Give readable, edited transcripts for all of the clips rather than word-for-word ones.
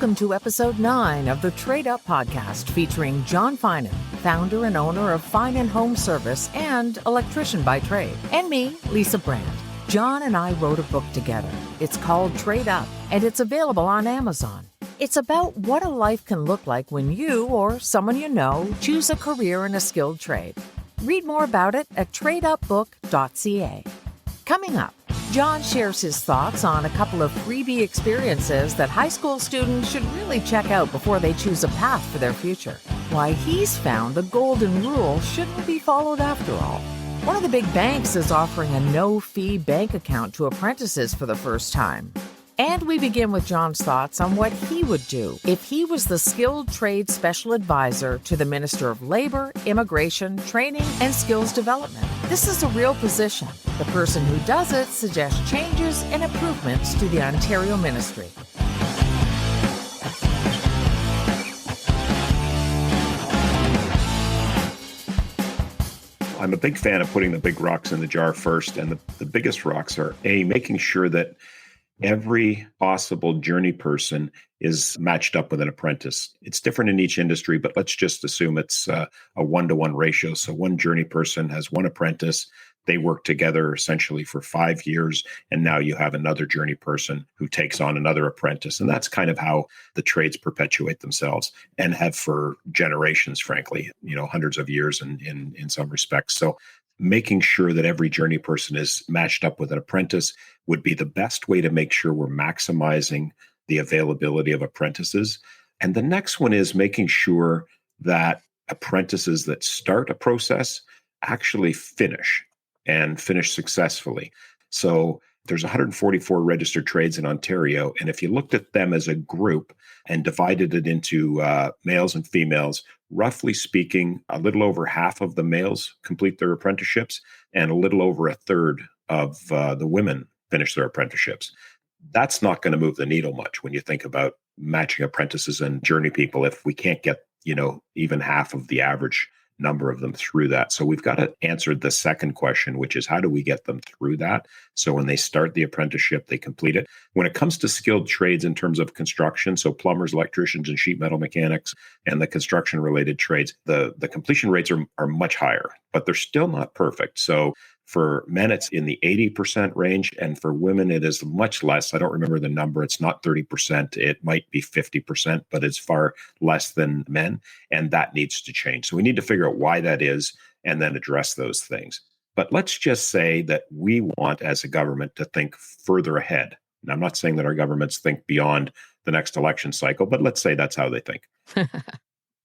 Welcome to episode 9 of the Trade Up podcast featuring John Finan, founder and owner of Finan Home Service and electrician by trade, and me, Lisa Brand. John and I wrote a book together. It's called Trade Up, and it's available on Amazon. It's about what a life can look like when you or someone you know choose a career in a skilled trade. Read more about it at tradeupbook.ca. Coming up, John shares his thoughts on a couple of freebie experiences that high school students should really check out before they choose a path for their future. Why he's found the golden rule shouldn't be followed after all. One of the big banks is offering a no-fee bank account to apprentices for the first time. And we begin with John's thoughts on what he would do if he was the skilled trade special advisor to the Minister of Labor, Immigration, Training, and Skills Development. This is a real position. The person who does it suggests changes and improvements to the Ontario Ministry. I'm a big fan of putting the big rocks in the jar first. And the biggest rocks are, making sure that every possible journey person is matched up with an apprentice. It's different in each industry, but let's just assume it's a 1-to-1 ratio. So one journey person has one apprentice. They work together essentially for 5 years. And now you have another journey person who takes on another apprentice. And that's kind of how the trades perpetuate themselves and have for generations, frankly, hundreds of years in some respects. So making sure that every journey person is matched up with an apprentice would be the best way to make sure we're maximizing the availability of apprentices. And the next one is making sure that apprentices that start a process actually finish successfully. So there's 144 registered trades in Ontario. And if you looked at them as a group and divided it into males and females, roughly speaking, a little over half of the males complete their apprenticeships and a little over a third of the women finish their apprenticeships. That's not going to move the needle much when you think about matching apprentices and journey people if we can't get, even half of the average number of them through that. So we've got to answer the second question, which is how do we get them through that? So when they start the apprenticeship, they complete it. When it comes to skilled trades in terms of construction, so plumbers, electricians, and sheet metal mechanics, and the construction related trades, the completion rates are much higher, but they're still not perfect. So for men, it's in the 80% range. And for women, it is much less. I don't remember the number. It's not 30%. It might be 50%, but it's far less than men. And that needs to change. So we need to figure out why that is and then address those things. But let's just say that we want, as a government, to think further ahead. And I'm not saying that our governments think beyond the next election cycle, but let's say that's how they think.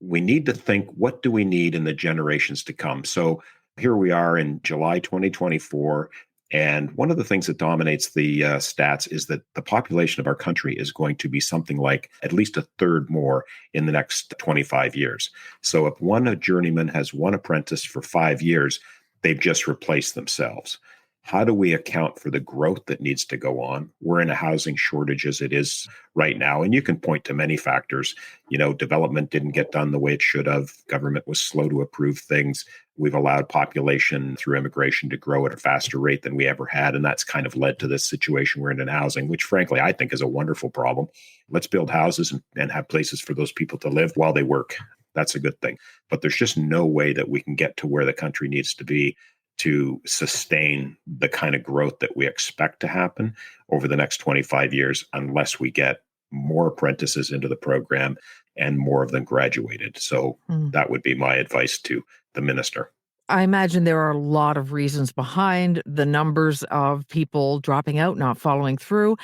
We need to think, what do we need in the generations to come? So here we are in July 2024, and one of the things that dominates the stats is that the population of our country is going to be something like at least a third more in the next 25 years. So if a journeyman has one apprentice for 5 years, they've just replaced themselves. How do we account for the growth that needs to go on? We're in a housing shortage as it is right now. And you can point to many factors. Development didn't get done the way it should have. Government was slow to approve things. We've allowed population through immigration to grow at a faster rate than we ever had. And that's kind of led to this situation we're in housing, which frankly, I think is a wonderful problem. Let's build houses and have places for those people to live while they work. That's a good thing. But there's just no way that we can get to where the country needs to be to sustain the kind of growth that we expect to happen over the next 25 years unless we get more apprentices into the program and more of them graduated. So that would be my advice to the minister. I imagine there are a lot of reasons behind the numbers of people dropping out, not following through.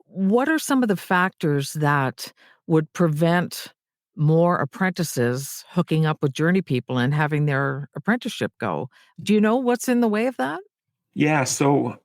What are some of the factors that would prevent more apprentices hooking up with journey people and having their apprenticeship go? Do you know what's in the way of that? Yeah, so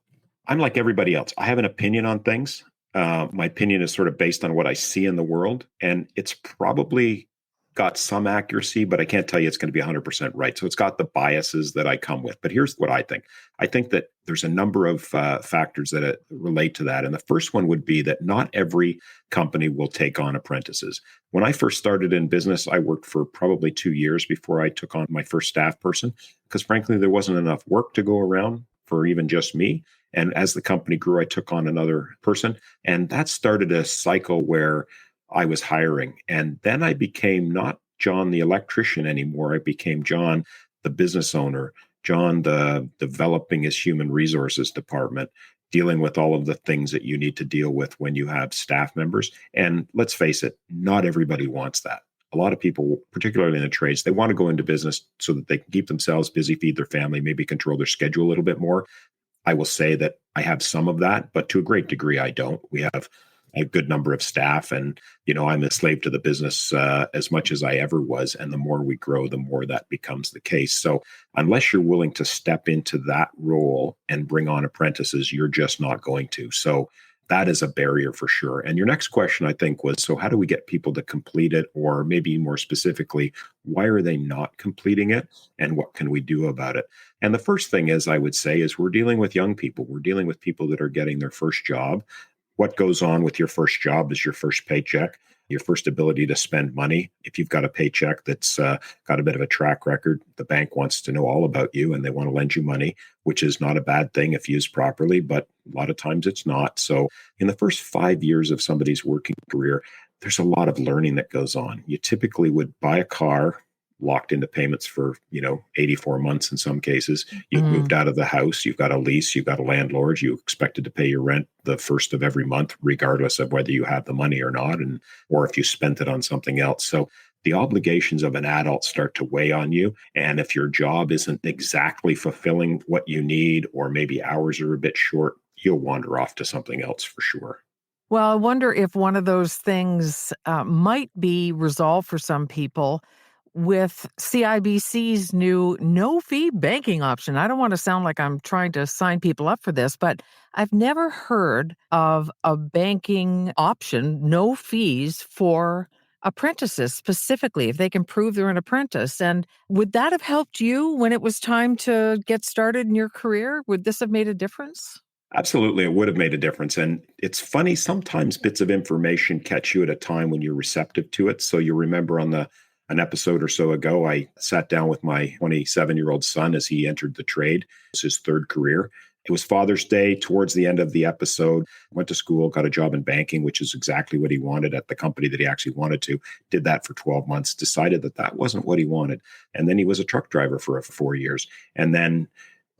I'm like everybody else. I have an opinion on things. My opinion is sort of based on what I see in the world, and it's probably got some accuracy, but I can't tell you it's going to be 100% right. So it's got the biases that I come with. But here's what I think. I think that there's a number of factors that relate to that. And the first one would be that not every company will take on apprentices. When I first started in business, I worked for probably 2 years before I took on my first staff person, because frankly, there wasn't enough work to go around for even just me. And as the company grew, I took on another person. And that started a cycle where I was hiring. And then I became not John the electrician anymore. I became John the business owner, John the developing his human resources department, dealing with all of the things that you need to deal with when you have staff members. And let's face it, not everybody wants that. A lot of people, particularly in the trades, they want to go into business so that they can keep themselves busy, feed their family, maybe control their schedule a little bit more. I will say that I have some of that, but to a great degree, I don't. We have a good number of staff, and I'm a slave to the business as much as I ever was. And the more we grow, the more that becomes the case. So unless you're willing to step into that role and bring on apprentices, you're just not going to. So that is a barrier for sure. And your next question, I think, was, so how do we get people to complete it? Or maybe more specifically, why are they not completing it? And what can we do about it? And the first thing is, I would say, is we're dealing with young people. We're dealing with people that are getting their first job. What goes on with your first job is your first paycheck, your first ability to spend money. If you've got a paycheck that's got a bit of a track record, the bank wants to know all about you and they want to lend you money, which is not a bad thing if used properly, but a lot of times it's not. So in the first 5 years of somebody's working career, there's a lot of learning that goes on. You typically would buy a car, locked into payments for 84 months in some cases. You've moved out of the house, you've got a lease, you've got a landlord, you expected to pay your rent the first of every month, regardless of whether you have the money or not, or if you spent it on something else. So the obligations of an adult start to weigh on you. And if your job isn't exactly fulfilling what you need, or maybe hours are a bit short, you'll wander off to something else for sure. Well, I wonder if one of those things might be resolved for some people with CIBC's new no-fee banking option. I don't want to sound like I'm trying to sign people up for this, but I've never heard of a banking option, no fees for apprentices specifically, if they can prove they're an apprentice. And would that have helped you when it was time to get started in your career? Would this have made a difference? Absolutely, it would have made a difference. And it's funny, sometimes bits of information catch you at a time when you're receptive to it. So you remember on an episode or so ago, I sat down with my 27-year-old son as he entered the trade. It's his third career. It was Father's Day. Towards the end of the episode, went to school, got a job in banking, which is exactly what he wanted at the company that he actually wanted to. Did that for 12 months, decided that that wasn't what he wanted. And then he was a truck driver for 4 years. And then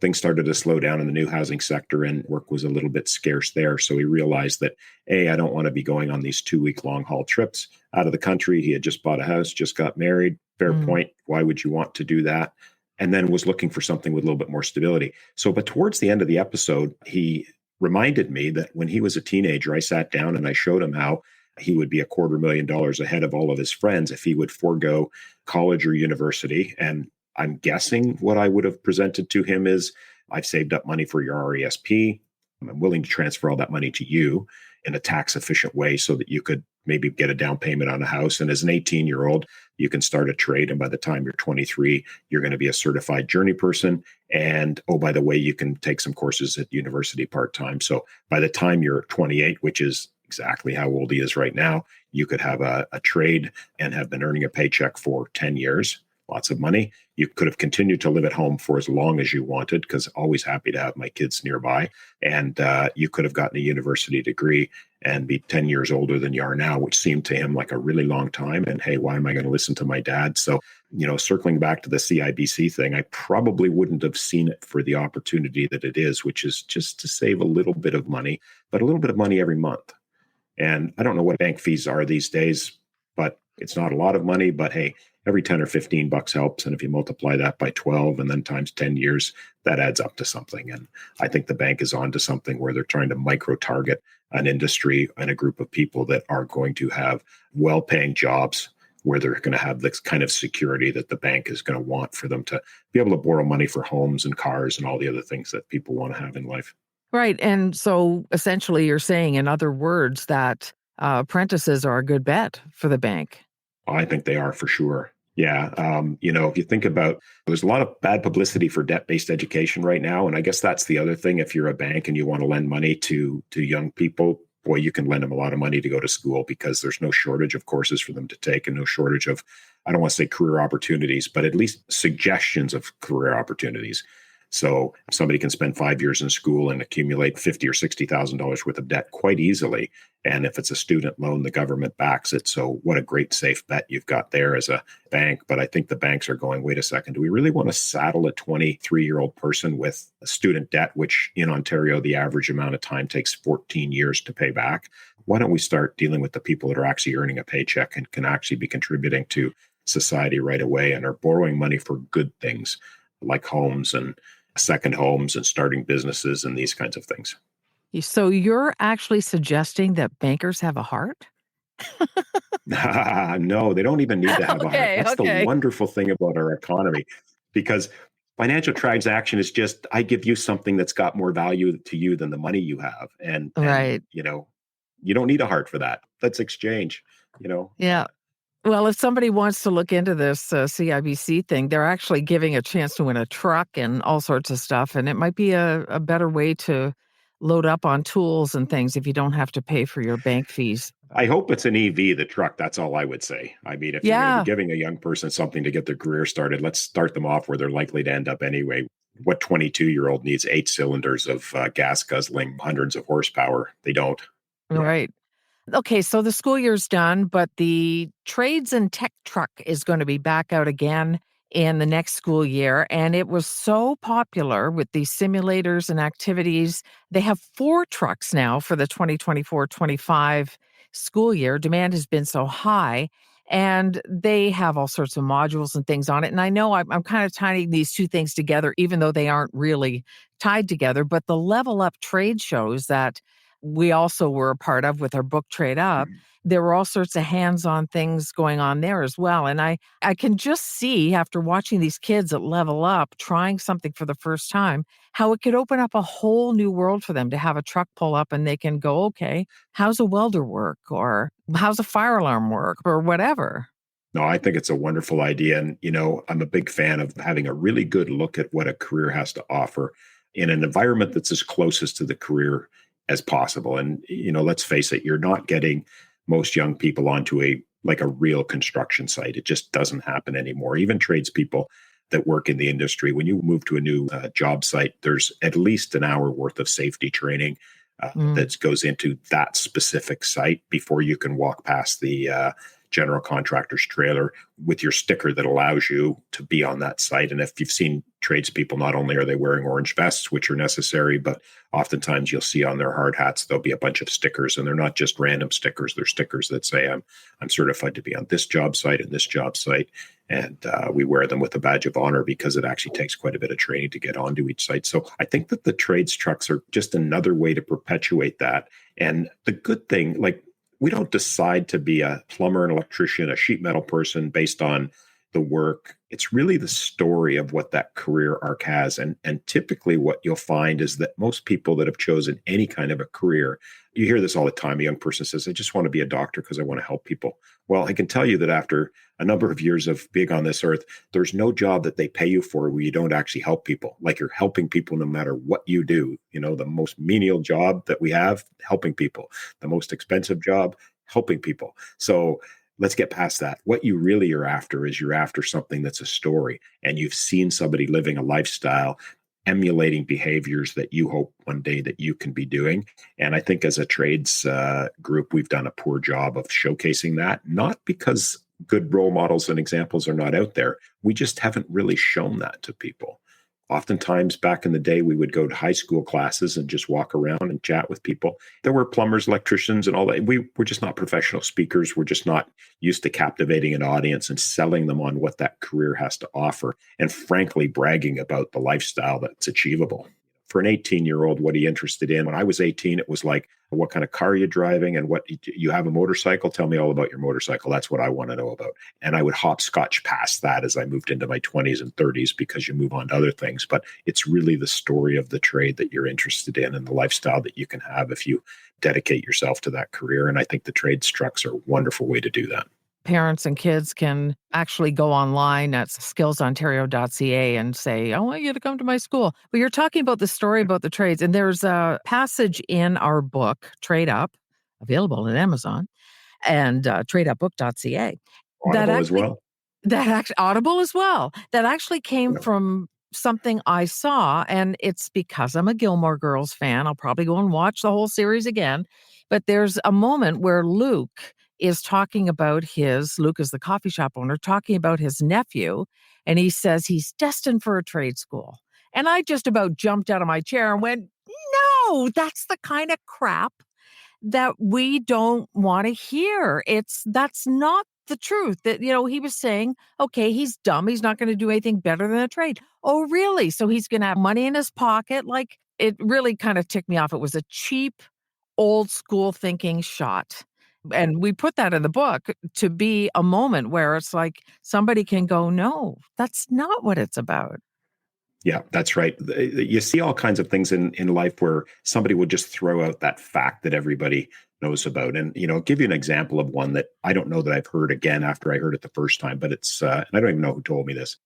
things started to slow down in the new housing sector and work was a little bit scarce there. So he realized that, I don't want to be going on these 2-week long haul trips out of the country. He had just bought a house, just got married. Fair point. Why would you want to do that? And then was looking for something with a little bit more stability. So, but towards the end of the episode, he reminded me that when he was a teenager, I sat down and I showed him how he would be $250,000 ahead of all of his friends if he would forego college or university. And I'm guessing what I would have presented to him is, I've saved up money for your RESP. I'm willing to transfer all that money to you in a tax efficient way so that you could maybe get a down payment on a house. And as an 18-year-old, you can start a trade. And by the time you're 23, you're going to be a certified journey person. And oh, by the way, you can take some courses at university part-time. So by the time you're 28, which is exactly how old he is right now, you could have a trade and have been earning a paycheck for 10 years. Lots of money. You could have continued to live at home for as long as you wanted, because always happy to have my kids nearby. And you could have gotten a university degree and be 10 years older than you are now, which seemed to him like a really long time. And hey, why am I going to listen to my dad? So, circling back to the CIBC thing, I probably wouldn't have seen it for the opportunity that it is, which is just to save a little bit of money, but a little bit of money every month. And I don't know what bank fees are these days, but it's not a lot of money. But hey, every 10 or 15 bucks helps. And if you multiply that by 12 and then times 10 years, that adds up to something. And I think the bank is on to something where they're trying to micro target an industry and a group of people that are going to have well-paying jobs, where they're going to have this kind of security that the bank is going to want for them to be able to borrow money for homes and cars and all the other things that people want to have in life. Right. And so essentially you're saying, in other words, that apprentices are a good bet for the bank. I think they are for sure. Yeah. If you think about, there's a lot of bad publicity for debt-based education right now. And I guess that's the other thing. If you're a bank and you want to lend money to young people, boy, you can lend them a lot of money to go to school, because there's no shortage of courses for them to take and no shortage of, I don't want to say career opportunities, but at least suggestions of career opportunities. So somebody can spend 5 years in school and accumulate $50,000 or $60,000 worth of debt quite easily. And if it's a student loan, the government backs it. So what a great safe bet you've got there as a bank. But I think the banks are going, wait a second, do we really want to saddle a 23-year-old person with a student debt, which in Ontario, the average amount of time takes 14 years to pay back? Why don't we start dealing with the people that are actually earning a paycheck and can actually be contributing to society right away and are borrowing money for good things like homes and second homes and starting businesses and these kinds of things? So you're actually suggesting that bankers have a heart? No, they don't even need to have a heart. Okay, That's the okay. wonderful thing about our economy, because financial transaction is just, I give you something that's got more value to you than the money you have. And Right. you don't need a heart for that. Let's exchange, you know. Yeah. Well, if somebody wants to look into this CIBC thing, they're actually giving a chance to win a truck and all sorts of stuff. And it might be a better way to load up on tools and things if you don't have to pay for your bank fees. I hope it's an EV, the truck. That's all I would say. I mean, if you're going to be Yeah, giving a young person something to get their career started, let's start them off where they're likely to end up anyway. What 22-year-old needs 8 cylinders of gas guzzling hundreds of horsepower? They don't. Yeah. right. Okay, so the school year's done, but the trades and tech truck is going to be back out again in the next school year. And it was so popular with these simulators and activities. They have 4 trucks now for the 2024-25 school year. Demand has been so high. And they have all sorts of modules and things on it. And I know I'm kind of tying these two things together, even though they aren't really tied together. But the Level Up trade shows that we also were a part of with our book Trade Up, there were all sorts of hands-on things going on there as well. And I can just see after watching these kids at Level Up trying something for the first time, how it could open up a whole new world for them to have a truck pull up and they can go, okay, how's a welder work? Or how's a fire alarm work? Or whatever. No, I think it's a wonderful idea. And, I'm a big fan of having a really good look at what a career has to offer in an environment that's as closest to the career as possible. And, let's face it, you're not getting most young people onto a real construction site. It just doesn't happen anymore. Even tradespeople that work in the industry, when you move to a new job site, there's at least an hour worth of safety training Mm, that goes into that specific site before you can walk past the general contractor's trailer with your sticker that allows you to be on that site. And if you've seen tradespeople, not only are they wearing orange vests, which are necessary, but oftentimes you'll see on their hard hats, there'll be a bunch of stickers, and they're not just random stickers. They're stickers that say, I'm certified to be on this job site and this job site. And we wear them with a badge of honor because it actually takes quite a bit of training to get onto each site. So I think that the trades trucks are just another way to perpetuate that. And the good thing, we don't decide to be a plumber, an electrician, a sheet metal person based on the work. It's really the story of what that career arc has. And typically what you'll find is that most people that have chosen any kind of a career, you hear this all the time. A young person says, I just want to be a doctor because I want to help people. Well, I can tell you that after a number of years of being on this earth, there's no job that they pay you for where you don't actually help people. Like, you're helping people no matter what you do. The most menial job that we have, helping people. The most expensive job, helping people. So let's get past that. What you really are after is you're after something that's a story, and you've seen somebody living a lifestyle emulating behaviors that you hope one day that you can be doing. And I think as a trades group, we've done a poor job of showcasing that, not because good role models and examples are not out there. We just haven't really shown that to people. Oftentimes back in the day, we would go to high school classes and just walk around and chat with people. There were plumbers, electricians, and all that. We're just not professional speakers. We're just not used to captivating an audience and selling them on what that career has to offer. And frankly, bragging about the lifestyle that's achievable. For an 18-year-old, what are you interested in? When I was 18, it was like, what kind of car are you driving, and what you have a motorcycle? Tell me all about your motorcycle. That's what I want to know about. And I would hopscotch past that as I moved into my 20s and 30s because you move on to other things. But it's really the story of the trade that you're interested in and the lifestyle that you can have if you dedicate yourself to that career. And I think the trades trucks are a wonderful way to do that. Parents and kids can actually go online at skillsontario.ca and say, I want you to come to my school. But you're talking about the story about the trades. And there's a passage in our book, Trade Up, available at Amazon, and tradeupbook.ca, that Audible as actually well. Audible as well, that actually came Yeah. from something I saw, and it's because I'm a Gilmore Girls fan. I'll probably go and watch the whole series again. But there's a moment where Luke is talking about Luke is the coffee shop owner, talking about his nephew, and he says he's destined for a trade school. And I just about jumped out of my chair and went, no, that's the kind of crap that we don't want to hear. That's not the truth. That, he was saying, okay, he's dumb. He's not going to do anything better than a trade. Oh, really? So he's going to have money in his pocket? Like, it really kind of ticked me off. It was a cheap, old school thinking shot. And we put that in the book to be a moment where it's like somebody can go, no, that's not what it's about. Yeah, that's right. You see all kinds of things in life where somebody will just throw out that fact that everybody knows about. And, I'll give you an example of one that I don't know that I've heard again after I heard it the first time, but it's, and I don't even know who told me this.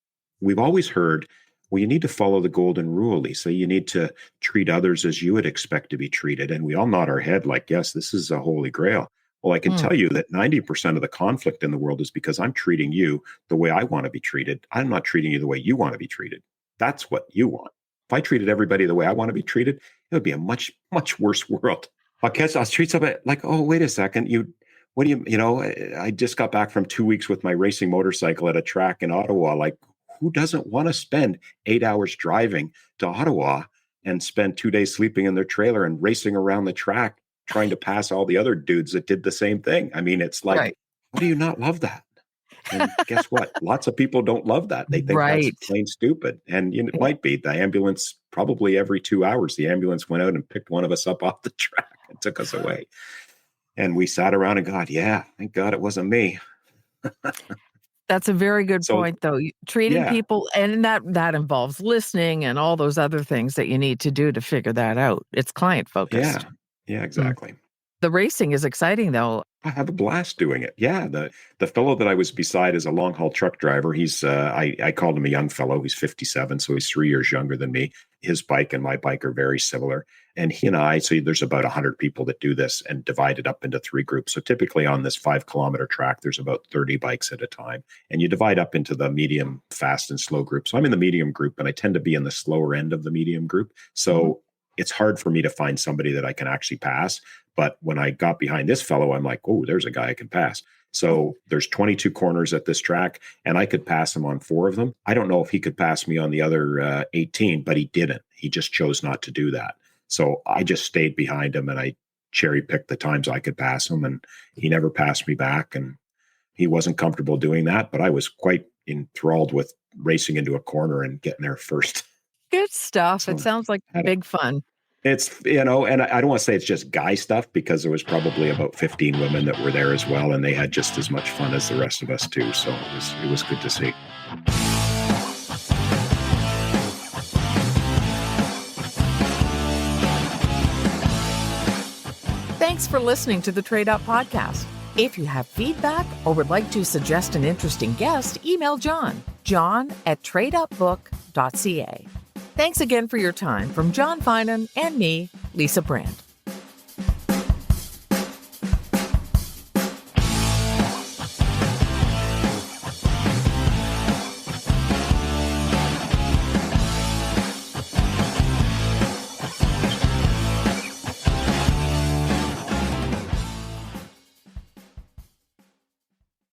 We've always heard, well, you need to follow the golden rule, Lisa. You need to treat others as you would expect to be treated. And we all nod our head like, yes, this is a holy grail. Well, I can tell you that 90% of the conflict in the world is because I'm treating you the way I want to be treated. I'm not treating you the way you want to be treated. That's what you want. If I treated everybody the way I want to be treated, it would be a much, much worse world. I'll treat somebody like, oh, wait a second. I just got back from 2 weeks with my racing motorcycle at a track in Ottawa. Like, who doesn't want to spend 8 hours driving to Ottawa and spend 2 days sleeping in their trailer and racing around the track, trying to pass all the other dudes that did the same thing? I mean, it's like, Right. How do you not love that? And guess what? Lots of people don't love that. They think Right. that's plain stupid. And it might be. The ambulance, probably every 2 hours, the ambulance went out and picked one of us up off the track and took us away. And we sat around and God, yeah, thank God it wasn't me. That's a very good point, though. Treating people, and that involves listening and all those other things that you need to do to figure that out. It's client focused. Yeah, exactly. The racing is exciting, though. I have a blast doing it. Yeah, the fellow that I was beside is a long haul truck driver. He's I called him a young fellow. He's 57, so he's 3 years younger than me. His bike and my bike are very similar. And he and I, so there's about 100 people that do this and divided up into 3 groups. So typically on this 5-kilometer track, there's about 30 bikes at a time. And you divide up into the medium, fast, and slow group. So I'm in the medium group, and I tend to be in the slower end of the medium group. So it's hard for me to find somebody that I can actually pass. But when I got behind this fellow, I'm like, oh, there's a guy I can pass. So there's 22 corners at this track, and I could pass him on 4 of them. I don't know if he could pass me on the other 18, but he didn't. He just chose not to do that. So I just stayed behind him, and I cherry picked the times I could pass him, and he never passed me back. And he wasn't comfortable doing that, but I was quite enthralled with racing into a corner and getting there first. Good stuff. So it sounds like big fun. It's, and I don't want to say it's just guy stuff, because there was probably about 15 women that were there as well, and they had just as much fun as the rest of us too. So it was good to see. Thanks for listening to the Trade Up Podcast. If you have feedback or would like to suggest an interesting guest, email john@tradeupbook.ca. Thanks again for your time from John Finan and me, Lisa Brandt.